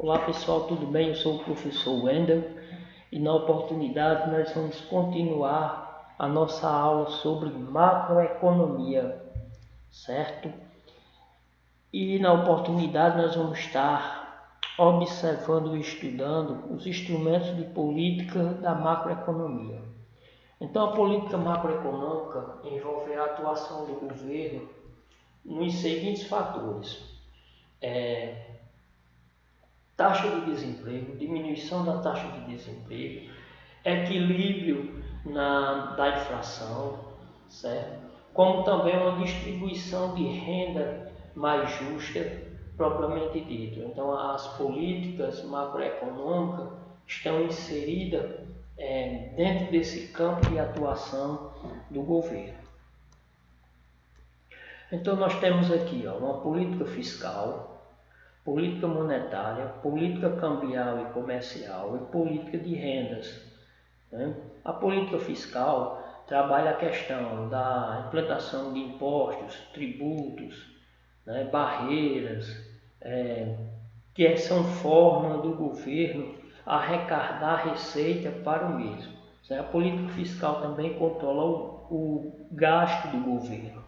Olá pessoal, tudo bem? Eu sou o professor Wendel e na oportunidade nós vamos continuar a nossa aula sobre macroeconomia, certo? E na oportunidade nós vamos estar observando e estudando os instrumentos de política da macroeconomia. Então a política macroeconômica envolve a atuação do governo nos seguintes fatores. Taxa de desemprego, diminuição da taxa de desemprego, equilíbrio da inflação, certo? Como também uma distribuição de renda mais justa, propriamente dito. Então, as políticas macroeconômicas estão inseridas dentro desse campo de atuação do governo. Então, nós temos aqui uma política fiscal, política monetária, política cambial e comercial e política de rendas. A política fiscal trabalha a questão da implantação de impostos, tributos, barreiras, que são formas do governo arrecadar receita para o mesmo. A política fiscal também controla o gasto do governo.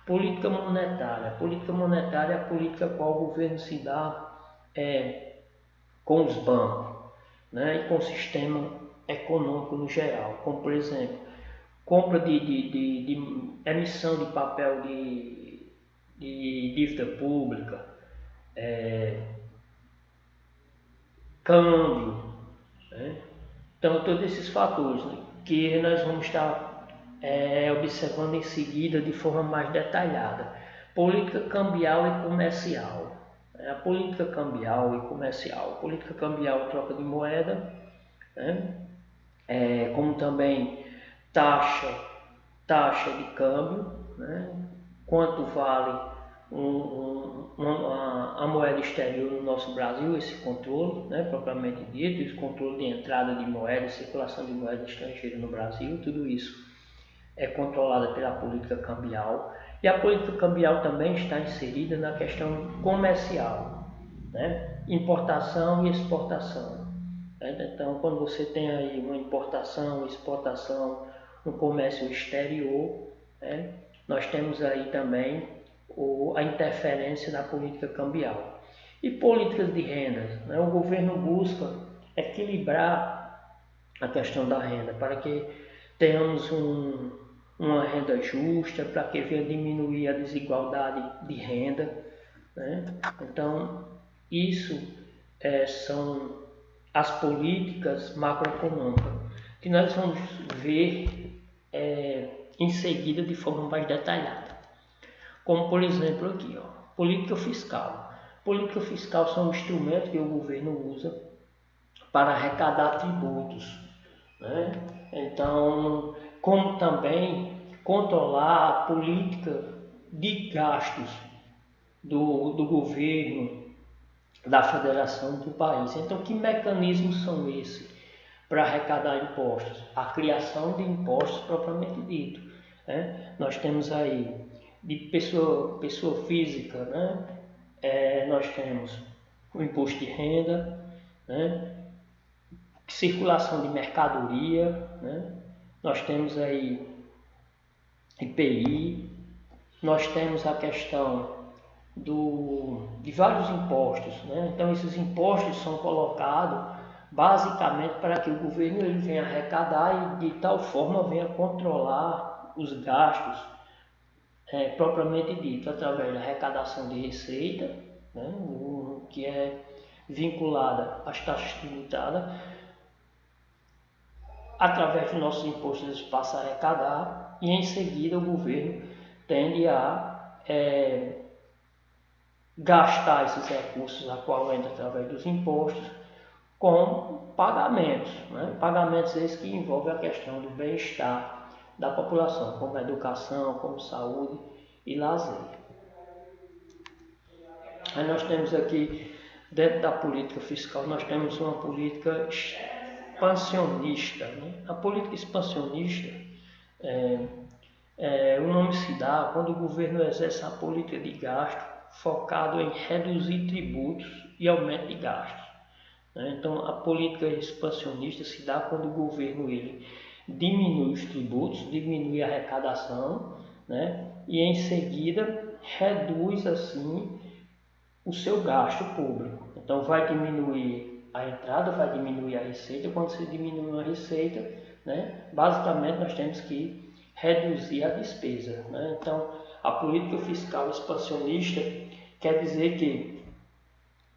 Política monetária. Política monetária é a política a qual o governo se dá com os bancos, e com o sistema econômico no geral, como por exemplo, compra de emissão de papel de dívida pública, câmbio, Então todos esses fatores que nós vamos estar observando em seguida de forma mais detalhada. Política cambial e comercial. A política cambial e comercial. Política cambial, troca de moeda, como também taxa de câmbio, quanto vale a moeda exterior no nosso Brasil, esse controle, propriamente dito, esse controle de entrada de moeda, circulação de moeda estrangeira no Brasil, tudo isso é controlada pela política cambial. E a política cambial também está inserida na questão comercial, importação e exportação. Então, quando você tem aí uma importação, exportação no comércio exterior, nós temos aí também a interferência da política cambial. E políticas de rendas, o governo busca equilibrar a questão da renda para que tenhamos uma renda justa, para que venha diminuir a desigualdade de renda. Então, isso são as políticas macroeconômicas, que nós vamos ver em seguida de forma mais detalhada. Como por exemplo aqui, política fiscal. Política fiscal são instrumentos que o governo usa para arrecadar tributos. Então, como também controlar a política de gastos do governo, da federação do país. Então, que mecanismos são esses para arrecadar impostos? A criação de impostos propriamente dito. Nós temos aí de pessoa física, nós temos o imposto de renda, circulação de mercadoria, nós temos aí IPI, nós temos a questão de vários impostos. Então esses impostos são colocados basicamente para que o governo ele venha arrecadar e de tal forma venha controlar os gastos propriamente dito, através da arrecadação de receita, que é vinculada às taxas tributadas. Através dos nossos impostos eles passam a arrecadar e em seguida o governo tende a gastar esses recursos, a qual entra através dos impostos, com pagamentos. Pagamentos esses que envolvem a questão do bem-estar da população, como educação, como saúde e lazer. Aí nós temos aqui, dentro da política fiscal, nós temos uma política expansionista. A política expansionista, o nome se dá quando o governo exerce a política de gasto focado em reduzir tributos e aumento de gastos. Né? Então, a política expansionista se dá quando o governo ele diminui os tributos, diminui a arrecadação, né? E em seguida reduz assim o seu gasto público. Então, vai diminuir a entrada, vai diminuir a receita. Quando se diminui a receita, né? Basicamente nós temos que reduzir a despesa. Né? Então, a política fiscal expansionista quer dizer que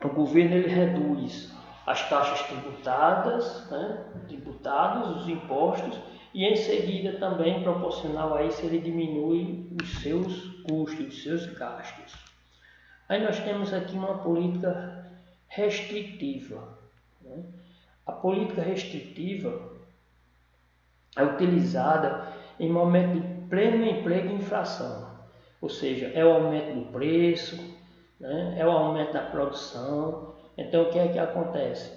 o governo ele reduz as taxas tributadas, né? Tributados, os impostos, e em seguida também, proporcional a isso, ele diminui os seus custos, os seus gastos. Aí nós temos aqui uma política restritiva. Né? A política restritiva é utilizada em momento de pleno emprego e inflação, ou seja, é o aumento do preço, né? É o aumento da produção. Então, o que é que acontece?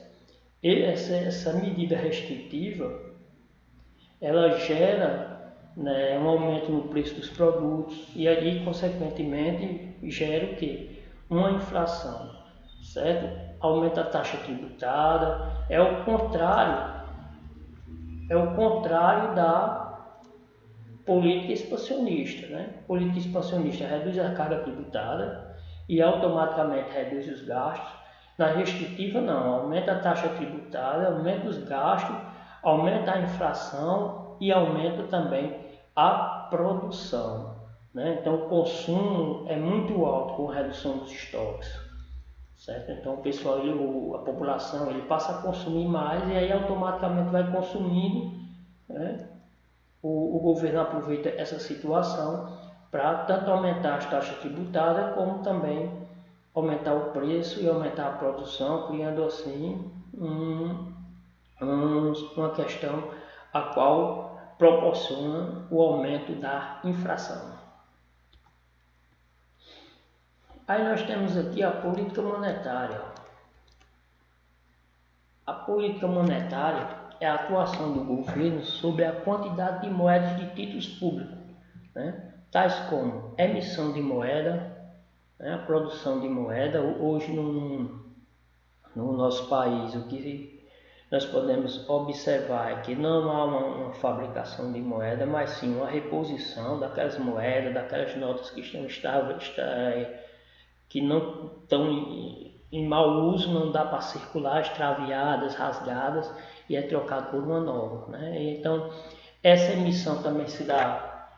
Essa medida restritiva, ela gera, né, um aumento no preço dos produtos e aí, consequentemente, gera o quê? Uma inflação, certo? Aumenta a taxa tributada, é o contrário da política expansionista, né? Política expansionista reduz a carga tributada e automaticamente reduz os gastos. Na restritiva não, aumenta a taxa tributada, aumenta os gastos, aumenta a inflação e aumenta também a produção. Né? Então o consumo é muito alto com a redução dos estoques. Certo? Então o pessoal, a população, ele passa a consumir mais e aí automaticamente vai consumindo. Né? O governo aproveita essa situação para tanto aumentar as taxas tributárias como também aumentar o preço e aumentar a produção, criando assim uma questão a qual proporciona o aumento da inflação. Aí nós temos aqui a política monetária. A política monetária é a atuação do governo sobre a quantidade de moedas de títulos públicos, né? Tais como emissão de moeda, né? A produção de moeda. Hoje no nosso país, o que nós podemos observar é que não há uma fabricação de moeda, mas sim uma reposição daquelas moedas, daquelas notas que que não estão em mau uso, não dá para circular, extraviadas, rasgadas, e é trocado por uma nova. Né? Então, essa emissão também se dá,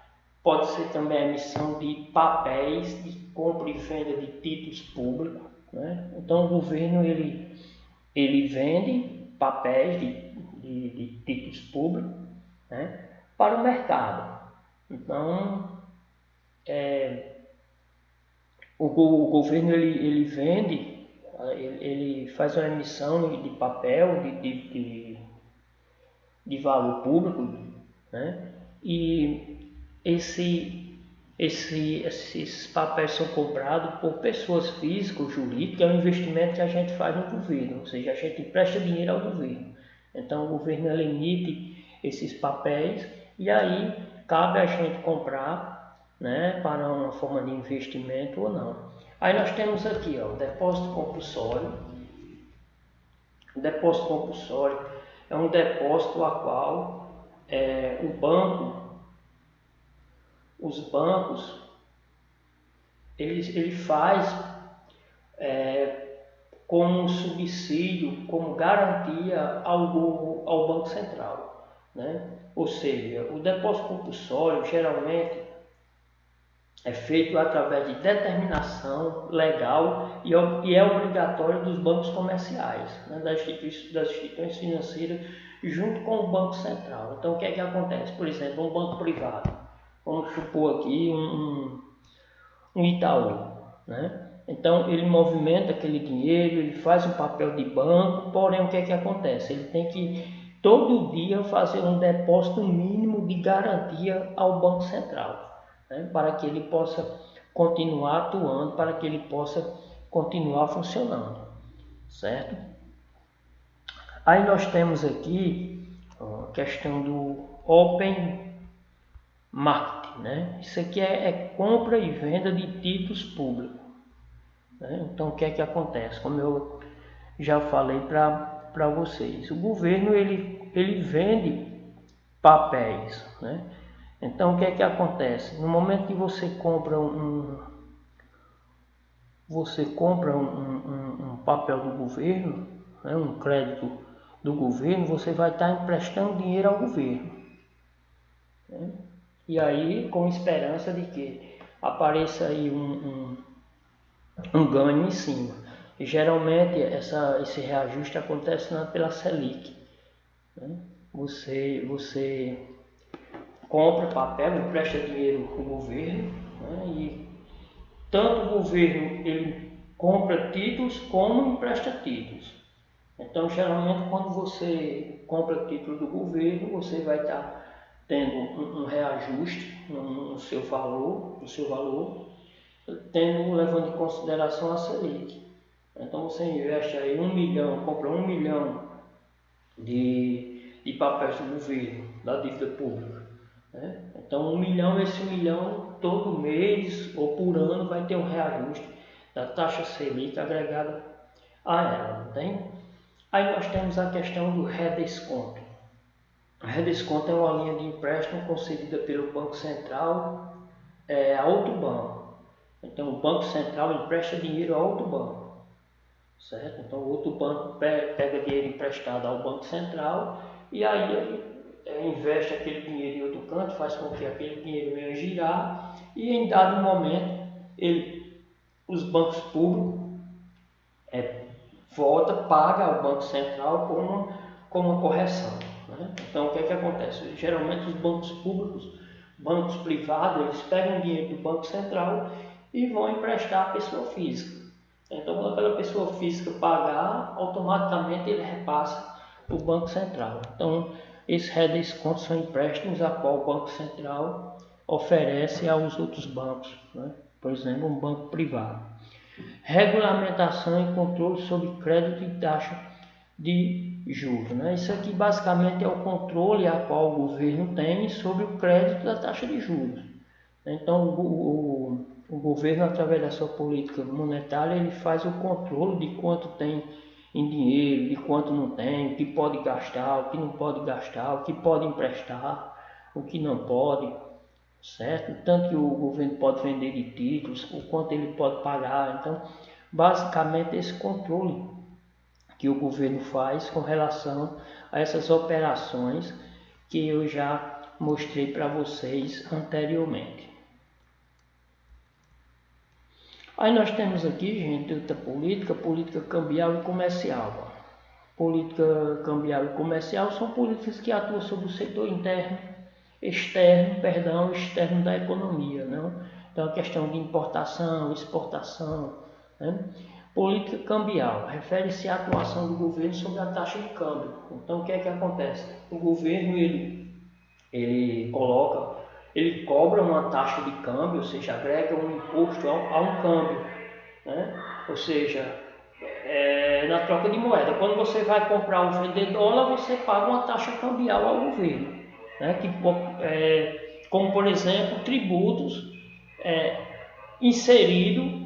pode ser também a emissão de papéis de compra e venda de títulos públicos. Né? Então, o governo ele vende papéis de títulos públicos, né, para o mercado. Então, o governo ele vende, ele faz uma emissão de papel de valor público, né? E esses papéis são comprados por pessoas físicas ou jurídicas, é um investimento que a gente faz no governo, ou seja, a gente empresta dinheiro ao governo. Então o governo emite esses papéis e aí cabe a gente comprar, né, para uma forma de investimento ou não. Aí nós temos aqui, ó, o depósito compulsório. O depósito compulsório é um depósito a qual os bancos, ele faz como subsídio, como garantia ao Banco Central. Né? Ou seja, o depósito compulsório geralmente é feito através de determinação legal e é obrigatório dos bancos comerciais, né, das instituições financeiras, junto com o Banco Central. Então, o que é que acontece? Por exemplo, um banco privado, vamos supor aqui um Itaú. Né? Então, ele movimenta aquele dinheiro, ele faz um papel de banco, porém, o que é que acontece? Ele tem que todo dia fazer um depósito mínimo de garantia ao Banco Central. Né, para que ele possa continuar atuando, para que ele possa continuar funcionando, certo? Aí nós temos aqui a questão do Open Market, né? Isso aqui é compra e venda de títulos públicos. Né? Então o que é que acontece? Como eu já falei para vocês. O governo ele vende papéis, né? Então o que é que acontece? No momento que você compra um papel do governo, né, um crédito do governo, você vai estar emprestando dinheiro ao governo, né? E aí com esperança de que apareça aí um ganho em cima. E geralmente esse reajuste acontece pela Selic, né? Você compra papel, empresta dinheiro para o governo, né? E tanto o governo ele compra títulos como empresta títulos. Então, geralmente, quando você compra título do governo, você vai estar tendo um reajuste no seu valor, levando em consideração a Selic. Então, você investe aí 1 milhão, compra 1 milhão de papéis do governo, da dívida pública, né? Então 1 milhão, esse 1 milhão todo mês ou por ano vai ter um reajuste da taxa Selic agregada a ela, não tem? Aí nós temos a questão do redesconto. O redesconto é uma linha de empréstimo concedida pelo Banco Central a outro banco. Então o Banco Central empresta dinheiro a outro banco, certo? Então o outro banco pega dinheiro emprestado ao Banco Central e aí ele investe aquele dinheiro em outro canto, faz com que aquele dinheiro venha girar e em dado momento os bancos públicos paga ao Banco Central com uma correção, né? Então o que é que acontece? Geralmente os bancos públicos, bancos privados, eles pegam dinheiro do Banco Central e vão emprestar à pessoa física. Então quando aquela pessoa física pagar, automaticamente ele repassa para o Banco Central. Então esses redescontos são empréstimos a qual o Banco Central oferece aos outros bancos, né? Por exemplo, um banco privado. Regulamentação e controle sobre crédito e taxa de juros, né? Isso aqui basicamente é o controle a qual o governo tem sobre o crédito da taxa de juros. Então o governo, através da sua política monetária, ele faz o controle de quanto tem em dinheiro, de quanto não tem, o que pode gastar, o que não pode gastar, o que pode emprestar, o que não pode, certo? Tanto que o governo pode vender de títulos, o quanto ele pode pagar. Então, basicamente, esse controle que o governo faz com relação a essas operações que eu já mostrei para vocês anteriormente. Aí nós temos aqui, gente, outra política cambial e comercial. Política cambial e comercial são políticas que atuam sobre o setor externo da economia, né? Então a questão de importação, exportação, né? Política cambial refere-se à atuação do governo sobre a taxa de câmbio. Então o que é que acontece? O governo ele cobra uma taxa de câmbio, ou seja, agrega um imposto a um câmbio, né? Ou seja, na troca de moeda. Quando você vai comprar ou vender dólar, você paga uma taxa cambial ao governo, né? Como por exemplo tributos inserido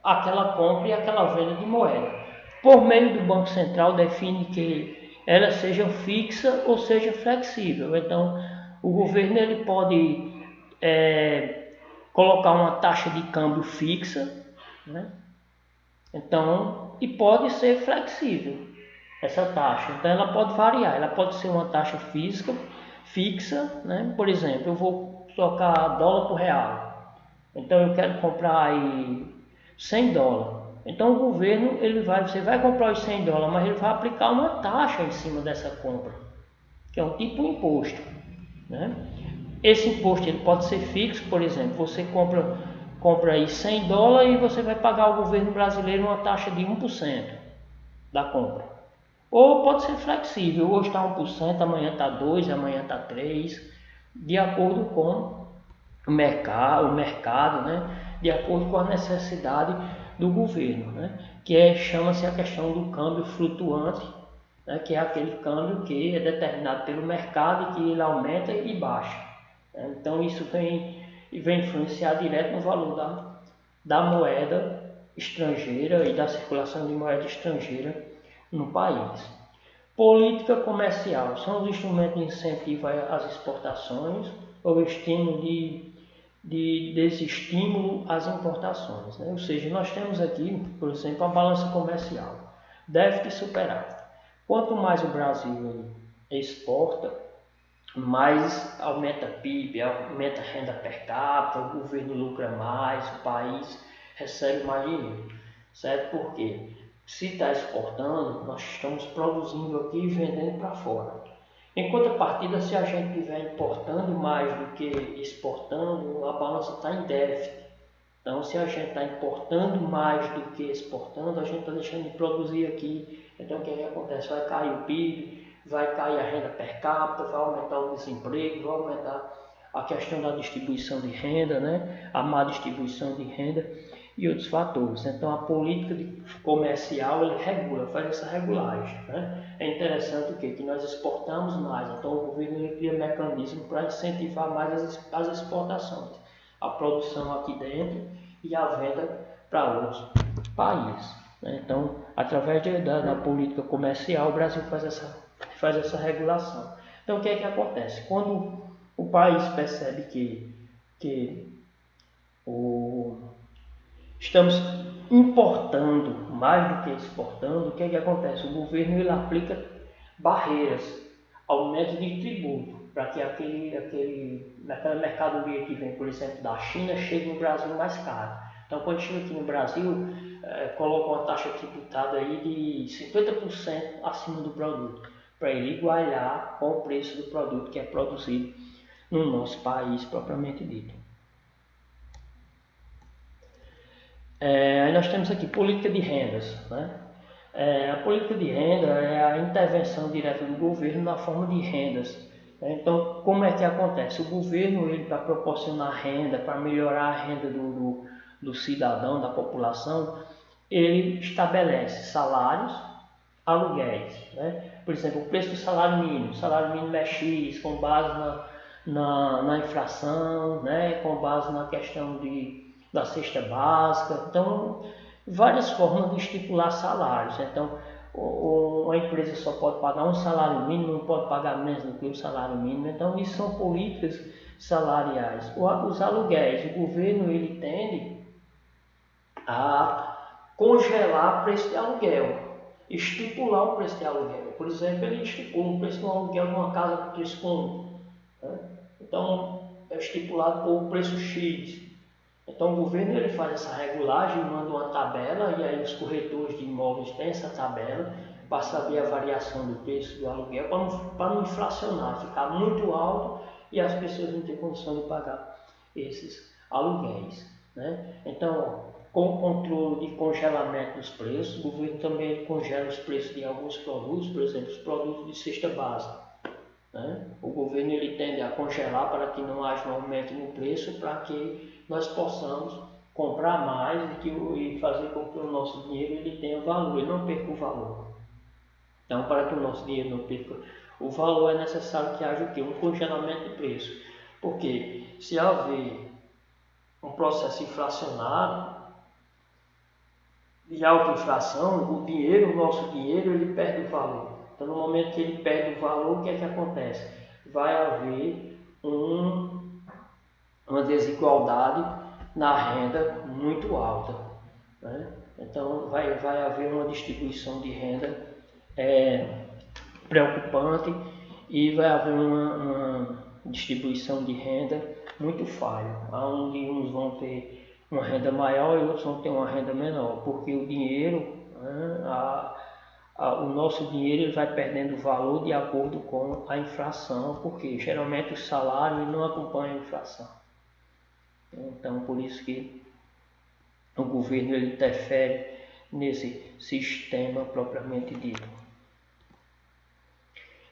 aquela compra e aquela venda de moeda. Por meio do Banco Central define que ela seja fixa ou seja flexível. Então o governo ele pode colocar uma taxa de câmbio fixa, né? Então, e pode ser flexível essa taxa. Então ela pode variar, ela pode ser uma taxa fixa, né? Por exemplo, eu vou trocar dólar por real. Então eu quero comprar aí 100 dólares. Então o governo você vai comprar os 100 dólares, mas ele vai aplicar uma taxa em cima dessa compra, que é um tipo de imposto, né? Esse imposto ele pode ser fixo, por exemplo, você compra aí 100 dólares e você vai pagar ao governo brasileiro uma taxa de 1% da compra. Ou pode ser flexível, hoje está 1%, amanhã está 2%, amanhã está 3%, de acordo com o mercado, né? De acordo com a necessidade do governo, né? Chama-se a questão do câmbio flutuante, né? Que é aquele câmbio que é determinado pelo mercado e que ele aumenta e baixa. Então isso vem influenciar direto no valor da moeda estrangeira e da circulação de moeda estrangeira no país. Política comercial são os instrumentos de incentivo às exportações ou estímulo de desestímulo às importações, né? Ou seja, nós temos aqui, por exemplo, a balança comercial, déficit e superávit. Quanto mais o Brasil exporta, mais aumenta PIB, aumenta a renda per capita, o governo lucra mais, o país recebe mais dinheiro, certo? Porque se está exportando, nós estamos produzindo aqui e vendendo para fora. Em contrapartida, se a gente estiver importando mais do que exportando, a balança está em déficit. Então, se a gente está importando mais do que exportando, a gente está deixando de produzir aqui. Então, o que acontece? Vai cair o PIB, vai cair a renda per capita, vai aumentar o desemprego, vai aumentar a questão da distribuição de renda, né? A má distribuição de renda e outros fatores. Então, a política comercial ele regula, faz essa regulagem, né? É interessante o quê? Que nós exportamos mais, então o governo ele cria mecanismo para incentivar mais as exportações, a produção aqui dentro e a venda para outros países, né? Então, através da política comercial, o Brasil faz essa regulação. Então, o que é que acontece? Quando o país percebe que estamos importando mais do que exportando, o que é que acontece? O governo ele aplica barreiras, aumento de tributo, para que aquela mercadoria que vem, por exemplo, da China, chegue no Brasil mais caro. Então, quando chega aqui no Brasil, coloca uma taxa tributária aí de 50% acima do produto, para ele igualar com o preço do produto que é produzido no nosso país propriamente dito. Aí nós temos aqui política de rendas, né? A política de renda é a intervenção direta do governo na forma de rendas. Então, como é que acontece? O governo, ele para proporcionar renda, para melhorar a renda do cidadão, da população, ele estabelece salários, aluguéis, né? Por exemplo, o preço do salário mínimo é X, com base na inflação, né? Com base na questão da cesta básica. Então, várias formas de estipular salários. Então, uma empresa só pode pagar um salário mínimo, não pode pagar menos do que o salário mínimo. Então, isso são políticas salariais. Os aluguéis, o governo ele tende a congelar o preço de aluguel, estipular o preço de aluguel. Por exemplo, ele estipula o preço de um aluguel de uma casa de 3 cômodos, né? Então, é estipulado por preço X. Então, o governo ele faz essa regulagem, manda uma tabela, e aí os corretores de imóveis têm essa tabela para saber a variação do preço do aluguel, para não inflacionar, ficar muito alto e as pessoas não terem condição de pagar esses aluguéis, né? Então, com o controle de congelamento dos preços, o governo também congela os preços de alguns produtos, por exemplo, os produtos de cesta básica, né? O governo ele tende a congelar para que não haja um aumento no preço, para que nós possamos comprar mais e fazer com que o nosso dinheiro ele tenha valor, ele não perca o valor. Então, para que o nosso dinheiro não perca o valor, é necessário que haja o quê? Um congelamento de preço. Porque se haver um processo inflacionário, de alta inflação, o nosso dinheiro, ele perde o valor. Então, no momento que ele perde o valor, o que é que acontece? Vai haver uma desigualdade na renda muito alta, né? Então, vai haver uma distribuição de renda preocupante e vai haver uma distribuição de renda muito falha, onde uns vão ter uma renda maior e outros vão ter uma renda menor, porque o dinheiro, né, o nosso dinheiro ele vai perdendo valor de acordo com a inflação, porque geralmente o salário não acompanha a inflação. Então, por isso que o governo ele interfere nesse sistema propriamente dito.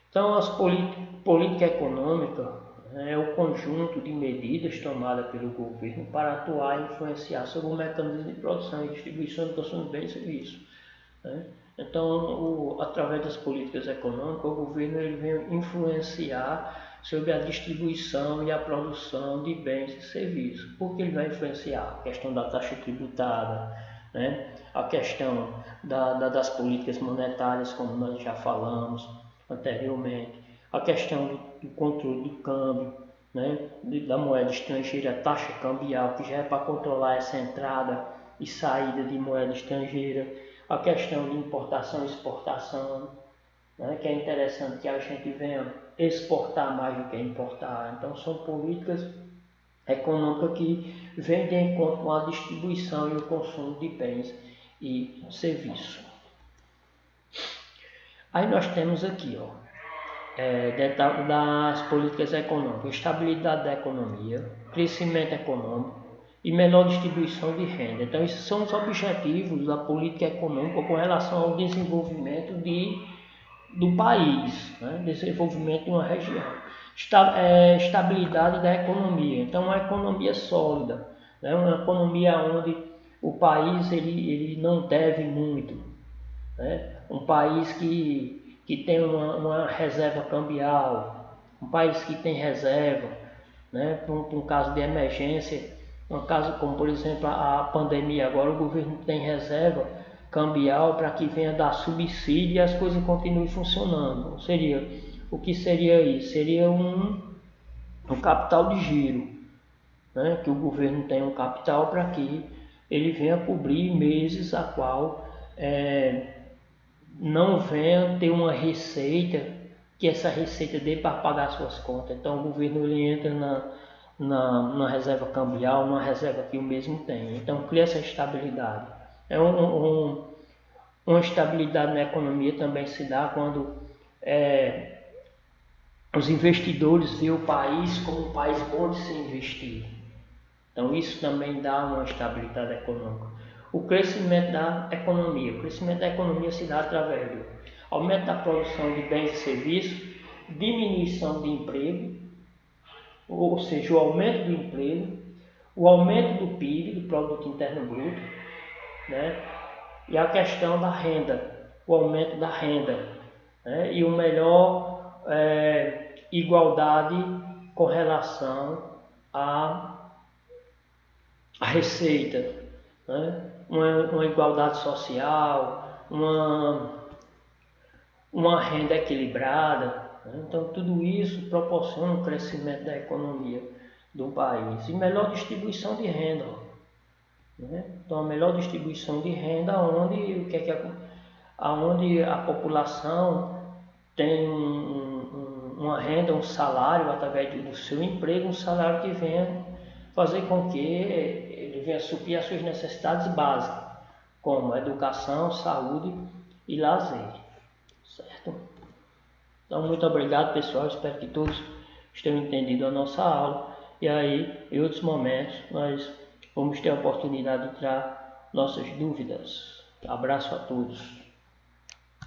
Então, as política econômica é o conjunto de medidas tomadas pelo governo para atuar e influenciar sobre o mecanismo de produção e distribuição de consumos de bens e serviços, né? Então, através das políticas econômicas, o governo ele vem influenciar sobre a distribuição e a produção de bens e serviços. Por que ele vai influenciar? A questão da taxa tributária, né? A questão das políticas monetárias, como nós já falamos anteriormente, a questão do controle do câmbio, né? Da moeda estrangeira, a taxa cambial, que já é para controlar essa entrada e saída de moeda estrangeira, a questão de importação e exportação, né? Que é interessante que a gente venha exportar mais do que importar. Então são políticas econômicas que vêm de encontro com a distribuição e o consumo de bens e serviços. Aí nós temos aqui, dentro das políticas econômicas, estabilidade da economia, crescimento econômico e melhor distribuição de renda. Então esses são os objetivos da política econômica com relação ao desenvolvimento do país, né? Desenvolvimento de uma região. Estabilidade da economia, então uma economia sólida, né? Uma economia onde o país ele não deve muito, né? Um país que tem uma reserva cambial, um país que tem reserva, né? Para um caso de emergência, um caso como por exemplo a pandemia, agora o governo tem reserva cambial para que venha dar subsídio e as coisas continuem funcionando. O que seria isso? Seria um capital de giro, né? Que o governo tem um capital para que ele venha cobrir meses a qual não venha ter uma receita, que essa receita dê para pagar suas contas. Então o governo ele entra na reserva cambial, numa reserva que o mesmo tem. Então cria essa estabilidade. É uma estabilidade na economia também se dá quando os investidores veem o país como um país bom de se investir. Então isso também dá uma estabilidade econômica. O crescimento da economia. O crescimento da economia se dá através do aumento da produção de bens e serviços, diminuição de emprego, ou seja, o aumento do emprego, o aumento do PIB, do Produto Interno Bruto, né? E a questão da renda, o aumento da renda, né? E o melhor igualdade com relação à receita, né? Uma igualdade social, uma renda equilibrada, né? Então tudo isso proporciona um crescimento da economia do país e melhor distribuição de renda, né? Então a melhor distribuição de renda onde a população tem uma renda, um salário através do seu emprego, um salário que venha fazer com que ele venha suprir as suas necessidades básicas, como educação, saúde e lazer, certo? Então muito obrigado pessoal, espero que todos tenham entendido a nossa aula e aí em outros momentos nós vamos ter a oportunidade de tirar nossas dúvidas. Abraço a todos.